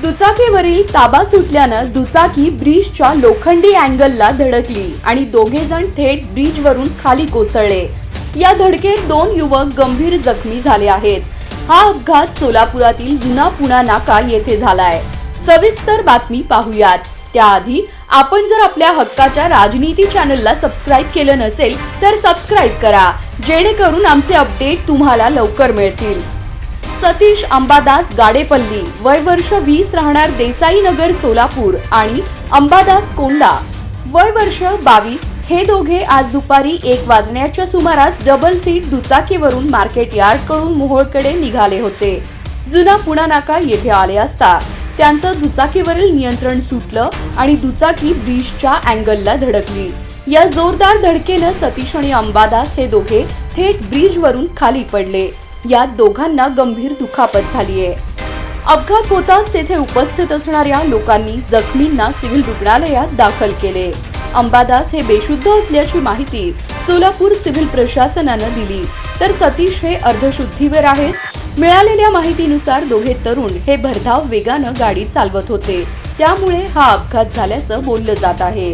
दुचाकीवरील ताबा सुटल्यानं दुचाकी ब्रिजच्या लोखंडी अँगलला धडकली आणि दोघे जण थेट ब्रिजवरून खाली कोसळले। या धडकेत 2 युवक गंभीर जखमी झाले आहेत। हा अपघात सोलापुरातील जुना पुणा नाका येथे झालाय। सविस्तर बातमी पाहूयात। त्याआधी आपण जर आपल्या हक्काच्या राजनीती चॅनलला सबस्क्राइब केलं नसेल तर सबस्क्राइब करा, जेणेकरून आमचे अपडेट तुम्हाला लवकर मिळतील। सतीश अंबादास गाडेपल्ली, वय वर्ष 20, राहणार देसाई नगर सोलापूर, आणि अंबादास कोंडा, वय वर्ष 22, हे दोघे आज दुपारी 1 वाजण्याच्या सुमारास डबल सीट दुचाकीवरून मार्केट यार्ड कडून मोहोळकडे निघाले होते। जुना पुणा नाका येथे आले असता त्यांचं दुचाकीवरील नियंत्रण सुटलं आणि दुचाकी ब्रिजच्या अँगलला धडकली। या जोरदार धडकेनं सतीश आणि अंबादास हे दोघे थेट ब्रिजवरून खाली पडले। यात दोघांना गंभीर दुखापत झालीये। अपघात होताच तेथे उपस्थित असणाऱ्या लोकांनी जखमींना सिव्हिल रुग्णालयात दाखल केले। अंबादास हे बेशुद्ध असल्याची माहिती सोलापूर सिव्हिल प्रशासनानं दिली, तर सतीश हे अर्धशुद्धीवर आहेत। मिळालेल्या माहितीनुसार दोघे तरुण हे भरधाव वेगानं गाडी चालवत होते, त्यामुळे हा अपघात झाल्याचं बोललं जात आहे।